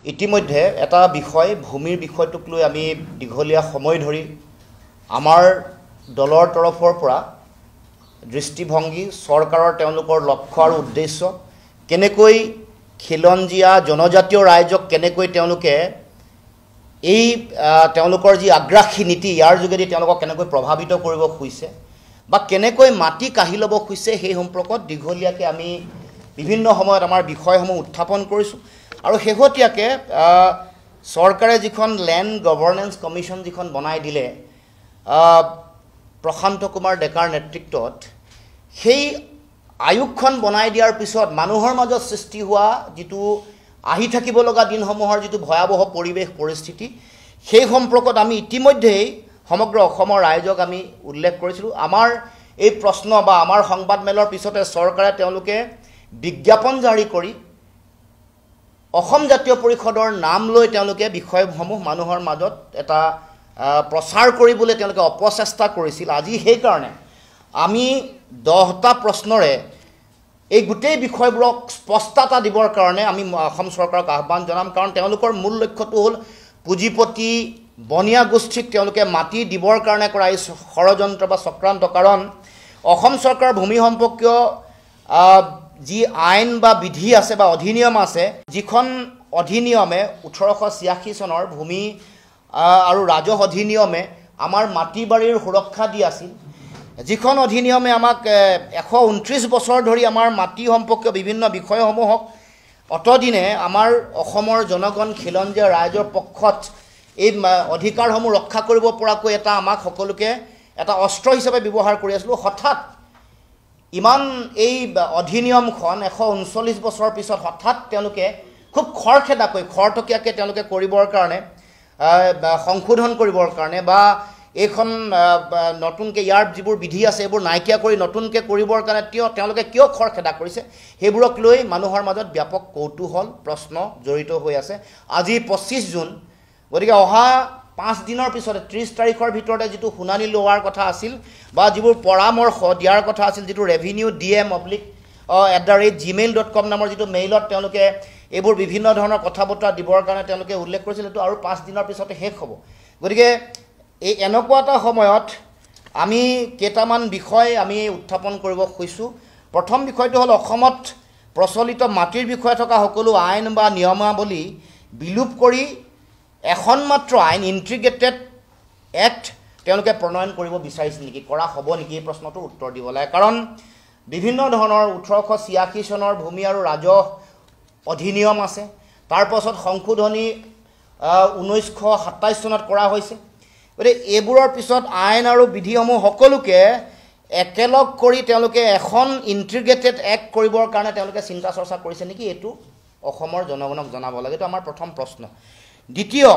ইতিমধ্যে এটা বিষয় ভূমিৰ বিষয়টোক লৈ আমি দীঘলীয়া সময় ধৰি আমাৰ দলৰ তৰফৰ পৰা দৃষ্টিভংগী চৰকাৰৰ তেওঁলোকৰ লক্ষ্য আৰু উদ্দেশ্য কেনেকৈ খিলঞ্জীয়া জনজাতীয় ৰাইজক কেনেকৈ তেওঁলোকে এই তেওঁলোকৰ যি আগ্ৰাসী নীতি ইয়াৰ যোগেদি তেওঁলোকক কেনেকৈ প্ৰভাৱিত কৰিব খুজিছে বা কেনেকৈ মাটি কাঢ়ি ল'ব খুজিছে সেই সম্পৰ্কত দীঘলীয়াকৈ আমি বিভিন্ন সময়ত আমাৰ বিষয়সমূহ উত্থাপন কৰিছোঁ আৰু শেহতীয়াকৈ চৰকাৰে যিখন লেণ্ড গভৰ্নেন্স কমিশ্যন যিখন বনাই দিলে প্ৰশান্ত কুমাৰ ডেকাৰ নেতৃত্বত সেই আয়োগখন বনাই দিয়াৰ পিছত মানুহৰ মাজত সৃষ্টি হোৱা যিটো আহি থাকিব লগা দিনসমূহৰ যিটো ভয়াৱহ পৰিৱেশ পৰিস্থিতি সেই সম্পৰ্কত আমি ইতিমধ্যেই সমগ্ৰ অসমৰ ৰাইজক আমি উল্লেখ কৰিছিলোঁ আমাৰ এই প্ৰশ্ন বা আমাৰ সংবাদমেলৰ পিছতে চৰকাৰে তেওঁলোকে বিজ্ঞাপন জাৰি কৰি অসম জাতীয় পৰিষদৰ নাম লৈ তেওঁলোকে বিষয়সমূহ মানুহৰ মাজত এটা প্ৰচাৰ কৰিবলৈ তেওঁলোকে অপচেষ্টা কৰিছিল আজি সেইকাৰণে আমি 10টা প্ৰশ্নৰে এই গোটেই বিষয়বোৰক স্পষ্টতা দিবৰ কাৰণে আমি অসম চৰকাৰক আহ্বান জনাম কাৰণ তেওঁলোকৰ মূল লক্ষ্যটো হ'ল পুঁজিপতি বনিয়া গোষ্ঠীক তেওঁলোকে মাটি দিবৰ কাৰণে কৰা এই ষড়যন্ত্ৰ বা চক্ৰান্ত কাৰণ অসম চৰকাৰৰ ভূমি সম্পৰ্কীয় যি আইন বা বিধি আছে বা অধিনিয়ম আছে যিখন অধিনিয়মে 1886 চনৰ ভূমি আৰু ৰাজহ অধিনিয়মে আমাৰ মাটি বাৰীৰ সুৰক্ষা দি আছিল যিখন অধিনিয়মে আমাক 129 বছৰ ধৰি আমাৰ মাটি সম্পৰ্কীয় বিভিন্ন বিষয়সমূহক অতদিনে আমাৰ অসমৰ জনগণ খিলঞ্জীয়া ৰাইজৰ পক্ষত এই অধিকাৰসমূহ ৰক্ষা কৰিব পৰাকৈ এটা আমাক সকলোকে এটা অস্ত্ৰ হিচাপে ব্যৱহাৰ কৰি আছিলোঁ হঠাৎ ইমান এই অধিনিয়মখন 139 বছৰৰ পিছত হঠাৎ তেওঁলোকে খুব খৰখেদাকৈ খৰতকীয়াকৈ তেওঁলোকে কৰিবৰ কাৰণে সংশোধন কৰিবৰ কাৰণে বা এইখন নতুনকৈ ইয়াৰ যিবোৰ বিধি আছে এইবোৰ নাইকিয়া কৰি নতুনকৈ কৰিবৰ কাৰণে তেওঁলোকে কিয় খৰখেদা কৰিছে সেইবোৰক লৈ মানুহৰ মাজত ব্যাপক কৌতূহল প্ৰশ্ন জড়িত হৈ আছে আজি 25 জুন গতিকে অহা 5 দিনৰ পিছতে 30 তাৰিখৰ ভিতৰতে যিটো শুনানি লোৱাৰ কথা আছিল বা যিবোৰ পৰামৰ্শ দিয়াৰ কথা আছিল যিটো revenue@gmail.com নামৰ যিটো মেইলত তেওঁলোকে এইবোৰ বিভিন্ন ধৰণৰ কথা বতৰা দিবৰ কাৰণে তেওঁলোকে উল্লেখ কৰিছিল এইটো আৰু 5 দিনৰ পিছতে শেষ হ'ব গতিকে এই এনেকুৱা এটা সময়ত আমি কেইটামান বিষয় আমি উত্থাপন কৰিব খুজিছোঁ প্ৰথম বিষয়টো হ'ল অসমত প্ৰচলিত মাটিৰ বিষয়ে থকা সকলো আইন বা নিয়মাৱলী বিলোপ কৰি এখন মাত্ৰ আইন ইণ্টিগ্ৰেটেড এক্ট তেওঁলোকে প্ৰণয়ন কৰিব বিচাৰিছিল নেকি কৰা হ'ব নেকি এই প্ৰশ্নটোৰ উত্তৰ দিব লাগে কাৰণ বিভিন্ন ধৰণৰ 1886 চনৰ ভূমি আৰু ৰাজহ অধিনিয়ম আছে তাৰ পাছত সংশোধনী 1927 চনত কৰা হৈছে গতিকে এইবোৰৰ পিছত আইন আৰু বিধিসমূহ সকলোকে একেলগ কৰি তেওঁলোকে এখন ইণ্টিগ্ৰেটেড এক্ট কৰিবৰ কাৰণে তেওঁলোকে চিন্তা চৰ্চা কৰিছে নেকি এইটো অসমৰ জনগণক জনাব লাগে এইটো আমাৰ প্ৰথম প্ৰশ্ন দ্বিতীয়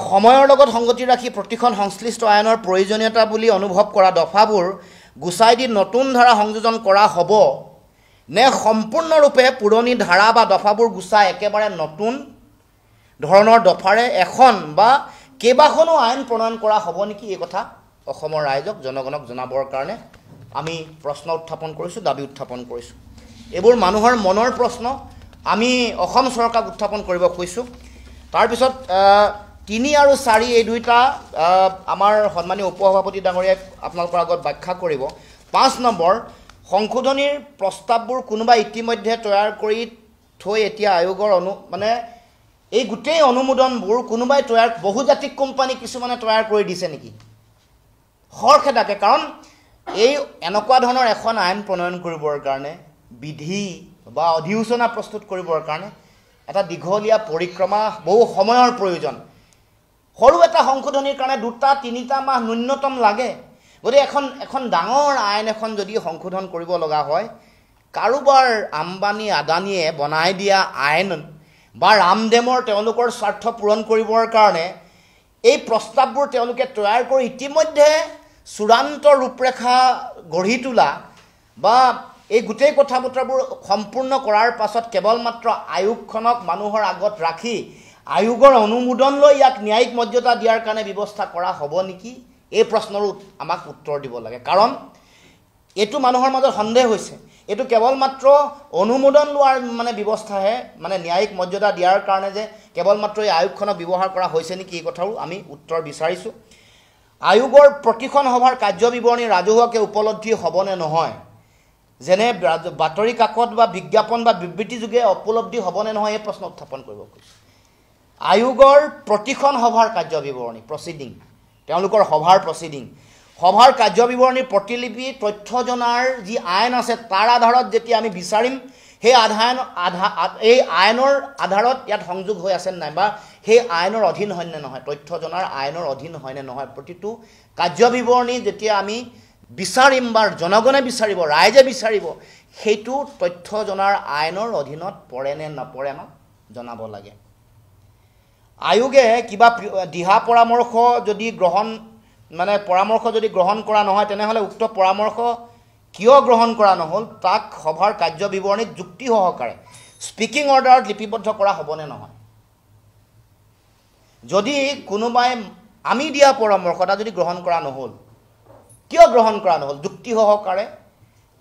সময়ৰ লগত সংগতি ৰাখি প্ৰতিখন সংশ্লিষ্ট আইনৰ প্ৰয়োজনীয়তা বুলি অনুভৱ কৰা দফাবোৰ গুচাই দি নতুন ধাৰা সংযোজন কৰা হ'ব নে সম্পূৰ্ণৰূপে পুৰণি ধাৰা বা দফাবোৰ গুচাই একেবাৰে নতুন ধৰণৰ দফাৰে এখন বা কেইবাখনো আইন প্ৰণয়ন কৰা হ'ব নেকি এই কথা অসমৰ ৰাইজক জনগণক জনাবৰ কাৰণে আমি প্ৰশ্ন উত্থাপন কৰিছোঁ দাবী উত্থাপন কৰিছোঁ এইবোৰ মানুহৰ মনৰ প্ৰশ্ন আমি অসম চৰকাৰক উত্থাপন কৰিব খুজিছোঁ তাৰপিছত 3 আৰু 4 এই দুইটা আমাৰ সন্মানীয় উপসভাপতি ডাঙৰীয়াক আপোনালোকৰ আগত ব্যাখ্যা কৰিব 5 নম্বৰ সংশোধনীৰ প্ৰস্তাৱবোৰ কোনোবা ইতিমধ্যে তৈয়াৰ কৰি থৈ এতিয়া আয়োগৰ মানে এই গোটেই অনুমোদনবোৰ কোনোবাই তৈয়াৰ বহুজাতিক কোম্পানী কিছুমানে তৈয়াৰ কৰি দিছে নেকি খৰখেদাকে কাৰণ এই এনেকুৱা ধৰণৰ এখন আইন প্ৰণয়ন কৰিবৰ কাৰণে বিধি বা অধিসূচনা প্ৰস্তুত কৰিবৰ কাৰণে এটা দীঘলীয়া পৰিক্ৰমা বহু সময়ৰ প্ৰয়োজন সৰু এটা সংশোধনীৰ কাৰণে 2-3টা মাহ ন্যূনতম লাগে গতিকে এখন ডাঙৰ আইন এখন যদি সংশোধন কৰিব লগা হয় কাৰোবাৰ আম্বানী আদানীয়ে বনাই দিয়া আইন বা ৰামদেমৰ তেওঁলোকৰ স্বাৰ্থ পূৰণ কৰিবৰ কাৰণে এই প্ৰস্তাৱবোৰ তেওঁলোকে তৈয়াৰ কৰি ইতিমধ্যে চূড়ান্ত ৰূপৰেখা গঢ়ি তোলা বা এই গোটেই কথা বতৰাবোৰ সম্পূৰ্ণ কৰাৰ পাছত কেৱল মাত্ৰ আয়োগখনক মানুহৰ আগত ৰাখি আয়োগৰ অনুমোদন লৈ ইয়াক ন্যায়িক মৰ্যাদা দিয়াৰ কাৰণে ব্যৱস্থা কৰা হ'ব নেকি এই প্ৰশ্নৰো আমাক উত্তৰ দিব লাগে কাৰণ এইটো মানুহৰ মাজত সন্দেহ হৈছে এইটো কেৱল মাত্ৰ অনুমোদন লোৱাৰ মানে ব্যৱস্থাহে, মানে ন্যায়িক মৰ্যাদা দিয়াৰ কাৰণে যে কেৱল মাত্ৰ এই আয়োগখনক ব্যৱহাৰ কৰা হৈছে নেকি, এই কথাও আমি উত্তৰ বিচাৰিছোঁ। আয়োগৰ প্ৰতিখন সভাৰ কাৰ্যবিৱৰণী ৰাজহুৱাকৈ উপলব্ধি হ'বনে নহয়, যেনে বাতৰি কাকত বা বিজ্ঞাপন বা বিবৃতি যোগে উপলব্ধি হ'বনে নহয়, এই প্ৰশ্ন উত্থাপন কৰিব খুজিছোঁ। আয়োগৰ প্ৰতিখন সভাৰ কাৰ্যবিৱৰণী প্ৰচিডিং, তেওঁলোকৰ সভাৰ প্ৰচিডিং, সভাৰ কাৰ্যবিৱৰণীৰ প্ৰতিলিপি তথ্য জনাৰ যি আইন আছে তাৰ আধাৰত যেতিয়া আমি বিচাৰিম, সেই এই আইনৰ আধাৰত ইয়াত সংযোগ হৈ আছে নাই বা সেই আইনৰ অধীন হয়নে নহয়, তথ্য জনাৰ আইনৰ অধীন হয়নে নহয়, প্ৰতিটো কাৰ্যবিৱৰণী যেতিয়া আমি বিচাৰিম বা জনগণে বিচাৰিব, ৰাইজে বিচাৰিব, সেইটো তথ্য জনাৰ আইনৰ অধীনত পৰে নে নপৰে আমাক জনাব লাগে। আয়োগে কিবা দিহা পৰামৰ্শ যদি গ্ৰহণ কৰা নহয়, তেনেহ'লে উক্ত পৰামৰ্শ কিয় গ্ৰহণ কৰা নহ'ল তাক সভাৰ কাৰ্যবিৱৰণীত যুক্তি সহকাৰে স্পীকিং অৰ্ডাৰত লিপিবদ্ধ কৰা হ'বনে নহয়। যদি কোনোবাই আমি দিয়া পৰামৰ্শ এটা যদি গ্ৰহণ কৰা নহ'ল, কিয় গ্ৰহণ কৰা নহ'ল, যুক্তি সহকাৰে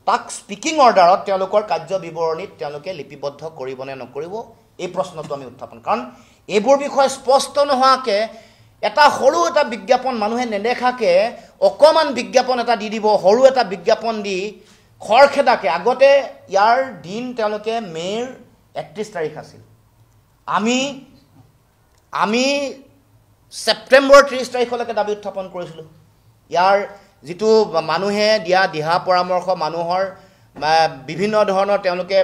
তাক স্পীকিং অৰ্ডাৰত তেওঁলোকৰ কাৰ্যবিৱৰণীত তেওঁলোকে লিপিবদ্ধ কৰিবনে নকৰিব, এই প্ৰশ্নটো আমি উত্থাপন, কাৰণ এইবোৰ বিষয়ে স্পষ্ট নোহোৱাকৈ এটা সৰু এটা বিজ্ঞাপন মানুহে নেদেখাকৈ অকণমান বিজ্ঞাপন এটা দি দিব, সৰু এটা বিজ্ঞাপন দি খৰখেদাকৈ, আগতে ইয়াৰ দিন তেওঁলোকে মে'ৰ 31 তাৰিখ আছিল, আমি ছেপ্টেম্বৰ 30 তাৰিখলৈকে দাবী উত্থাপন কৰিছিলোঁ। ইয়াৰ যিটো মানুহে দিয়া দিহা পৰামৰ্শ, মানুহৰ বিভিন্ন ধৰণৰ তেওঁলোকে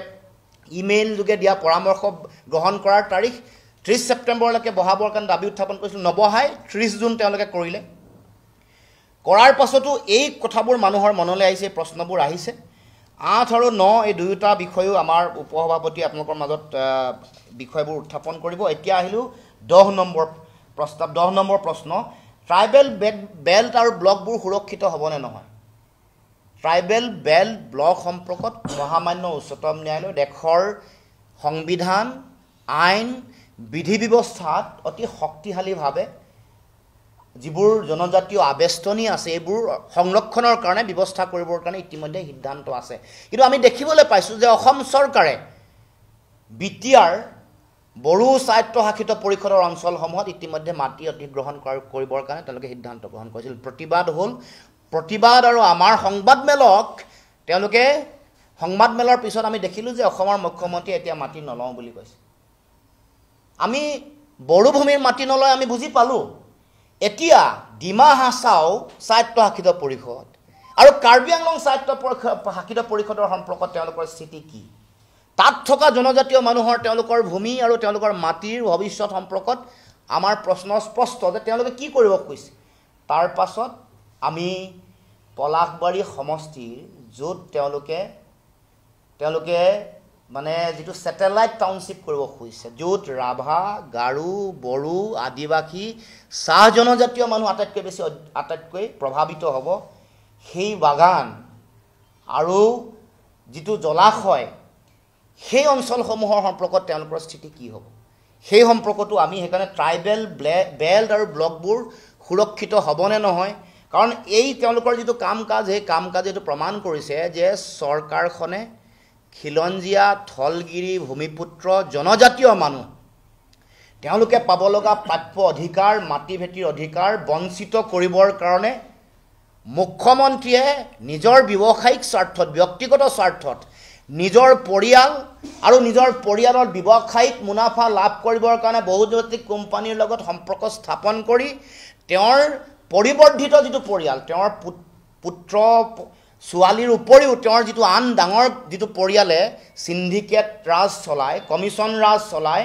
ইমেইল যোগে দিয়া পৰামৰ্শ গ্ৰহণ কৰাৰ তাৰিখ 30 ছেপ্টেম্বৰলৈকে বঢ়াবৰ কাৰণে দাবী উত্থাপন কৰিছিলোঁ, নবঢ়াই 30 জুন তেওঁলোকে কৰিলে। কৰাৰ পাছতো এই কথাবোৰ মানুহৰ মনলৈ আহিছে, প্ৰশ্নবোৰ আহিছে। 8 আৰু 9 এই দুয়োটা বিষয়ো আমাৰ উপসভাপতি আপোনালোকৰ মাজত বিষয়বোৰ উত্থাপন কৰিব। এতিয়া আহিলোঁ 10 নম্বৰ প্ৰস্তাৱ, 10 নম্বৰ প্ৰশ্ন, ট্ৰাইবেল বেল্ট আৰু ব্লকবোৰ সুৰক্ষিত হ'বনে নহয়। ট্ৰাইবেল বেল্ট ব্লক সম্পৰ্কত মহামান্য উচ্চতম ন্যায়ালয় দেশৰ সংবিধান, আইন, বিধি ব্যৱস্থাত অতি শক্তিশালীভাৱে যিবোৰ জনজাতীয় আবেষ্টনী আছে এইবোৰ সংৰক্ষণৰ কাৰণে ব্যৱস্থা কৰিবৰ কাৰণে ইতিমধ্যে সিদ্ধান্ত আছে। কিন্তু আমি দেখিবলৈ পাইছোঁ যে অসম চৰকাৰে বিটিআৰ বড়ো স্বায়ত্তশাসিত পৰিষদৰ অঞ্চলসমূহত ইতিমধ্যে মাটি অধিগ্ৰহণ কৰিবৰ কাৰণে তেওঁলোকে সিদ্ধান্ত গ্ৰহণ কৰিছিল। প্ৰতিবাদ আৰু আমাৰ সংবাদমেলক তেওঁলোকে সংবাদমেলৰ পিছত আমি দেখিলোঁ যে অসমৰ মুখ্যমন্ত্ৰীয়ে এতিয়া মাটি নলওঁ বুলি কৈছে। আমি বড়ো ভূমিৰ মাটি নলয় আমি বুজি পালোঁ। এতিয়া ডিমা হাছাও স্বায়ত্তশাসিত পৰিষদ আৰু কাৰ্বি আংলং স্বায়ত্তশাসিত পৰিষদৰ সম্পৰ্কত তেওঁলোকৰ স্থিতি কি, তাত থকা জনজাতীয় মানুহৰ তেওঁলোকৰ ভূমি আৰু তেওঁলোকৰ মাটিৰ ভৱিষ্যত সম্পৰ্কত আমাৰ প্ৰশ্ন স্পষ্ট যে তেওঁলোকে কি কৰিব খুজিছে। তাৰ পাছত আমি পলাশবাৰী সমষ্টিৰ য'ত তেওঁলোকে মানে যিটো ছেটেলাইট টাউনশ্বিপ কৰিব খুজিছে, য'ত ৰাভা, গাৰো, বড়ো, আদিবাসী, চাহ জনজাতীয় মানুহ আটাইতকৈ প্ৰভাৱিত হ'ব, সেই বাগান আৰু যিটো জলাশয় সেই অঞ্চলসমূহৰ সম্পৰ্কত তেওঁলোকৰ স্থিতি কি হ'ব, সেই সম্পৰ্কতো আমি সেইকাৰণে ট্ৰাইবেল বেল্ট আৰু ব্লকবোৰ সুৰক্ষিত হ'বনে নহয়। কাৰণ এই তেওঁলোকৰ যিটো কাম কাজ, সেই কাম কাজে এইটো প্ৰমাণ কৰিছে যে চৰকাৰখনে খিলঞ্জীয়া, থলগিৰি, ভূমিপুত্ৰ জনজাতীয় মানুহ তেওঁলোকে পাব লগা প্ৰাপ্য অধিকাৰ, মাটি ভেটিৰ অধিকাৰ বঞ্চিত কৰিবৰ কাৰণে মুখ্যমন্ত্ৰীয়ে নিজৰ ব্যৱসায়িক স্বাৰ্থত, ব্যক্তিগত স্বাৰ্থত নিজৰ পৰিয়াল আৰু নিজৰ পৰিয়ালৰ ব্যৱসায়িক মুনাফা লাভ কৰিবৰ কাৰণে বহুজাতিক কোম্পানীৰ লগত সম্পৰ্ক স্থাপন কৰি তেওঁৰ পৰিবৰ্ধিত যিটো পৰিয়াল, তেওঁৰ পুত্ৰ ছোৱালীৰ উপৰিও তেওঁৰ যিটো আন ডাঙৰ যিটো পৰিয়ালে সিন্ডিকেট ৰাজ চলায়, কমিশ্যন ৰাজ চলায়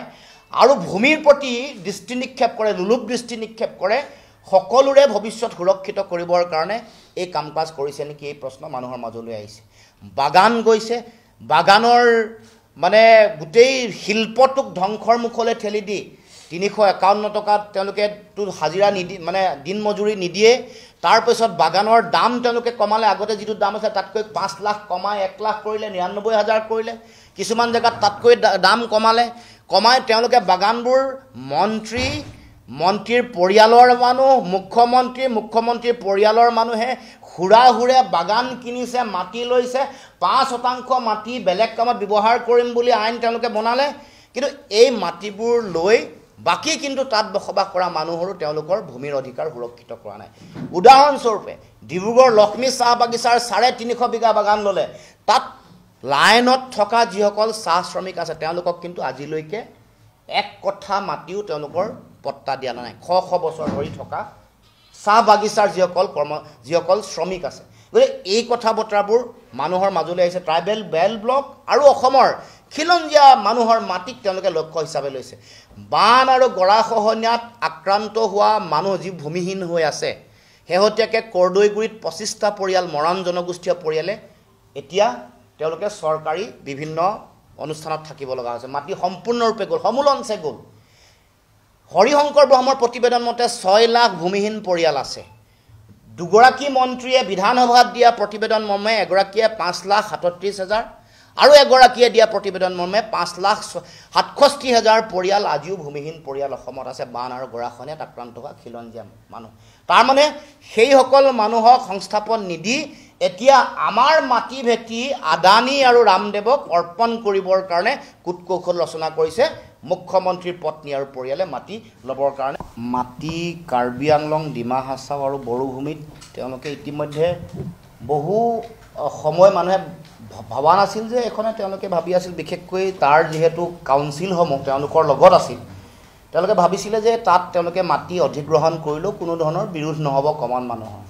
আৰু ভূমিৰ প্ৰতি দৃষ্টি নিক্ষেপ কৰে, লোলুপ দৃষ্টি নিক্ষেপ কৰে, সকলোৰে ভৱিষ্যত সুৰক্ষিত কৰিবৰ কাৰণে এই কাম কাজ কৰিছে নেকি, এই প্ৰশ্ন মানুহৰ মাজলৈ আহিছে। বাগান গৈছে, বাগানৰ মানে গোটেই শিল্পটোক ধ্বংসৰ মুখলৈ ঠেলি দি 351 টকাত তেওঁলোকে হাজিৰা মানে দিন মজুৰি নিদিয়ে। তাৰপিছত বাগানৰ দাম তেওঁলোকে কমালে, আগতে যিটো দাম আছে তাতকৈ 5 লাখ কমাই 1 লাখ কৰিলে, 99,000 কৰিলে, কিছুমান জেগাত তাতকৈ দাম কমাই তেওঁলোকে বাগানবোৰ মন্ত্ৰীৰ পৰিয়ালৰ মানুহ, মুখ্যমন্ত্ৰীৰ পৰিয়ালৰ মানুহে হুৰে বাগান কিনিছে, মাটি লৈছে, 5% মাটি বেলেগ কামত ব্যৱহাৰ কৰিম বুলি আইন তেওঁলোকে বনালে। কিন্তু এই মাটিবোৰ লৈ বাকী কিন্তু তাত বসবাস কৰা মানুহৰো তেওঁলোকৰ ভূমিৰ অধিকাৰ সুৰক্ষিত কৰা নাই। উদাহৰণস্বৰূপে ডিব্ৰুগড় লক্ষ্মী চাহ বাগিচাৰ 350 বিঘা বাগান ল'লে, তাত লাইনত থকা যিসকল চাহ শ্ৰমিক আছে তেওঁলোকক কিন্তু আজিলৈকে 1 কঠা মাটিও তেওঁলোকৰ পট্টা দিয়া নাই। শ বছৰ ধৰি থকা চাহ বাগিচাৰ যিসকল শ্ৰমিক আছে। গতিকে এই কথা বতৰাবোৰ মানুহৰ মাজলৈ আহিছে। ট্ৰাইবেল বেল ব্লক আৰু অসমৰ খিলঞ্জীয়া মানুহৰ মাটিক তেওঁলোকে লক্ষ্য হিচাপে লৈছে। বান আৰু গৰাখহনীয়াত আক্ৰান্ত হোৱা মানুহ যি ভূমিহীন হৈ আছে, শেহতীয়াকৈ কৰ্দৈগুৰিত 25টা পৰিয়াল, মৰাণ জনগোষ্ঠীয় পৰিয়ালে এতিয়া তেওঁলোকে চৰকাৰী বিভিন্ন অনুষ্ঠানত থাকিব লগা হৈছে। মাটি সম্পূৰ্ণৰূপে গ'ল, সমূলঞ্চে গ'ল। হৰিশংকৰ ব্ৰহ্মৰ প্ৰতিবেদন মতে 6 লাখ ভূমিহীন পৰিয়াল আছে। দুগৰাকী মন্ত্ৰীয়ে বিধানসভাত দিয়া প্ৰতিবেদন মৰ্মে এগৰাকীয়ে 5,37,000 আৰু এগৰাকীয়ে দিয়া প্ৰতিবেদন মৰ্মে 5,67,000 পৰিয়াল আজিও ভূমিহীন পৰিয়াল অসমত আছে, বান আৰু গৰাখহনীয়াত আক্ৰান্ত হোৱা খিলঞ্জীয়া মানুহ। তাৰমানে সেইসকল মানুহক সংস্থাপন নিদি এতিয়া আমাৰ মাটি ভেটি আদানী আৰু ৰামদেৱক অৰ্পণ কৰিবৰ কাৰণে কুটকৌশল ৰচনা কৰিছে মুখ্যমন্ত্ৰীৰ পত্নী আৰু পৰিয়ালে মাটি ল'বৰ কাৰণে। মাটি কাৰ্বি আংলং, ডিমা হাছাও আৰু বড়োভূমিত তেওঁলোকে ইতিমধ্যে বহু সময় মানুহে ভবা নাছিল যে এখনে, তেওঁলোকে ভাবি আছিল বিশেষকৈ তাৰ যিহেতু কাউন্সিলসমূহ তেওঁলোকৰ লগত আছিল, তেওঁলোকে ভাবিছিলে যে তাত তেওঁলোকে মাটি অধিগ্ৰহণ কৰিলেও কোনো ধৰণৰ বিৰোধ নহ'ব কমন মানুহৰ।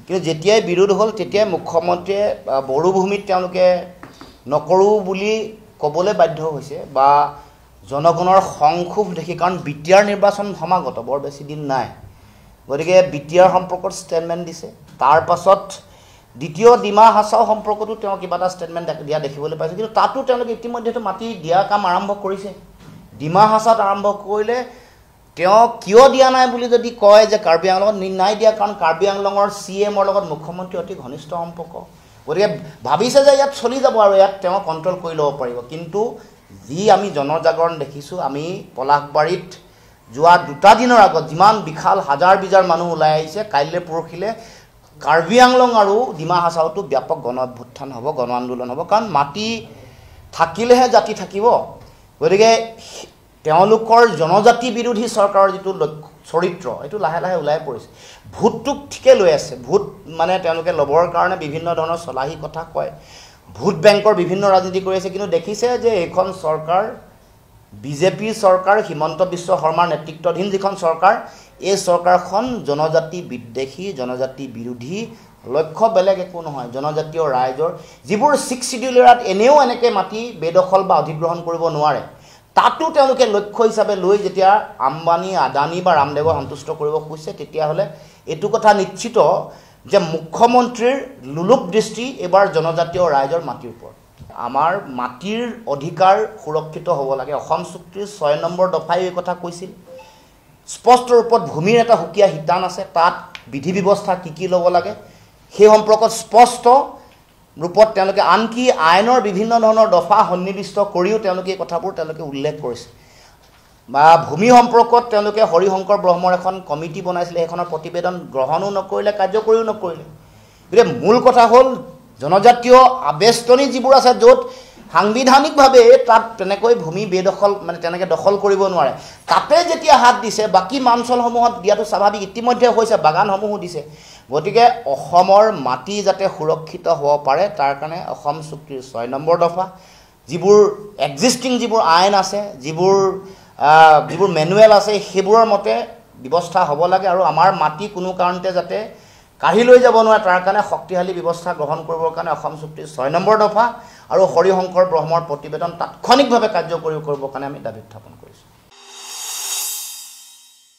কিন্তু যেতিয়াই বিৰোধ হ'ল তেতিয়াই মুখ্যমন্ত্ৰীয়ে বড়োভূমিত তেওঁলোকে নকৰোঁ বুলি ক'বলৈ বাধ্য হৈছে বা জনগণৰ সংক্ষোভ দেখি, কাৰণ বিটিআৰ নিৰ্বাচন সমাগত, বৰ বেছি দিন নাই। গতিকে বিটিআৰ সম্পৰ্কত ষ্টেটমেণ্ট দিছে। তাৰ পাছত দ্বিতীয় ডিমা হাছাও সম্পৰ্কতো তেওঁ কিবা এটা ষ্টেটমেণ্ট দিয়া দেখিবলৈ পাইছে। কিন্তু তাতো তেওঁলোকে ইতিমধ্যেতো মাটি দিয়া কাম আৰম্ভ কৰিছে। ডিমা হাছাত আৰম্ভ কৰিলে তেওঁ কিয় দিয়া নাই বুলি যদি কয় যে কাৰ্বি আংলঙত নাই দিয়া, কাৰণ কাৰ্বি আংলঙৰ CMৰ লগত মুখ্যমন্ত্ৰী অতি ঘনিষ্ঠ সম্পৰ্ক। গতিকে ভাবিছে যে ইয়াত চলি যাব আৰু ইয়াত তেওঁ কণ্ট্ৰল কৰি ল'ব পাৰিব। কিন্তু যি আমি জনজাগৰণ দেখিছোঁ, আমি পলাশবাৰীত যোৱা 2টা দিনৰ আগত যিমান বিশাল হাজাৰ বিজাৰ মানুহ ওলাই আহিছে, কাইলৈ পৰহিলৈ কাৰ্বি আংলং আৰু ডিমা হাছাওতো ব্যাপক গণ অভ্যুত্থান হ'ব, গণ আন্দোলন হ'ব। কাৰণ মাটি থাকিলেহে জাতি থাকিব। গতিকে তেওঁলোকৰ জনজাতি বিৰোধী চৰকাৰৰ যিটো চৰিত্ৰ, এইটো লাহে লাহে ওলাই পৰিছে। ভোটটোক ঠিকে লৈ আছে। ভোট মানে তেওঁলোকে ল'বৰ কাৰণে বিভিন্ন ধৰণৰ চলাহী কথা কয়, ভোট বেংকৰ বিভিন্ন ৰাজনীতি কৰি আছে। কিন্তু দেখিছে যে এইখন চৰকাৰ, বিজেপিৰ চৰকাৰ, হিমন্ত বিশ্ব শৰ্মাৰ নেতৃত্বাধীন যিখন চৰকাৰ, এই চৰকাৰখন জনজাতি বিদ্বেষী, জনজাতি বিৰোধী, লক্ষ্য বেলেগ একো নহয়। জনজাতীয় ৰাইজৰ যিবোৰ 6 শিডিউল এৰিয়াত এনেও এনেকৈ মাটি বেদখল বা অধিগ্ৰহণ কৰিব নোৱাৰে, তাতো তেওঁলোকে লক্ষ্য হিচাপে লৈ যেতিয়া আম্বানী, আদানী বা ৰামদেৱক সন্তুষ্ট কৰিব খুজিছে, তেতিয়াহ'লে এইটো কথা নিশ্চিত যে মুখ্যমন্ত্ৰীৰ লোলুপ দৃষ্টি এইবাৰ জনজাতীয় ৰাইজৰ মাটিৰ ওপৰত। আমাৰ মাটিৰ অধিকাৰ সুৰক্ষিত হ'ব লাগে। অসম চুক্তিৰ 6 নম্বৰ দফাই এই কথা কৈছিল। স্পষ্ট ৰূপত ভূমিৰ এটা সুকীয়া শিতান আছে, তাত বিধি ব্যৱস্থা কি ল'ব লাগে সেই সম্পৰ্কত স্পষ্ট ৰূপত তেওঁলোকে, আনকি আইনৰ বিভিন্ন ধৰণৰ দফা সন্নিৱিষ্ট কৰিও তেওঁলোকে এই কথাবোৰ তেওঁলোকে উল্লেখ কৰিছে। বা ভূমি সম্পৰ্কত তেওঁলোকে হৰিশংকৰ ব্ৰহ্মৰ এখন কমিটি বনাইছিলে, সেইখনৰ প্ৰতিবেদন গ্ৰহণো নকৰিলে, কাৰ্যকৰীও নকৰিলে। গতিকে মূল কথা হ'ল জনজাতীয় আবেষ্টনী যিবোৰ আছে, য'ত সাংবিধানিকভাৱে তাত তেনেকৈ ভূমি বেদখল মানে তেনেকৈ দখল কৰিব নোৱাৰে, তাতে যেতিয়া হাত দিছে, বাকী অঞ্চলসমূহত দিয়াটো স্বাভাৱিক, ইতিমধ্যে হৈছে, বাগানসমূহো দিছে। গতিকে অসমৰ মাটি যাতে সুৰক্ষিত হ'ব পাৰে, তাৰ কাৰণে অসম চুক্তিৰ 6 নম্বৰ দফা, যিবোৰ এক্সিষ্টিং যিবোৰ আইন আছে, যিবোৰ মেনুৱেল আছে, সেইবোৰৰ মতে ব্যৱস্থা হ'ব লাগে। আৰু আমাৰ মাটি কোনো কাৰণতে যাতে কাঢ়ি লৈ যাব নোৱাৰে, তাৰ কাৰণে শক্তিশালী ব্যৱস্থা গ্ৰহণ কৰিবৰ কাৰণে অসম চুক্তিৰ 6 নম্বৰ দফা আৰু হৰিশংকৰ ব্ৰহ্মৰ প্ৰতিবেদন তাৎক্ষণিকভাৱে কাৰ্যকৰী কৰিবৰ কাৰণে আমি দাবী উত্থাপন কৰিছোঁ।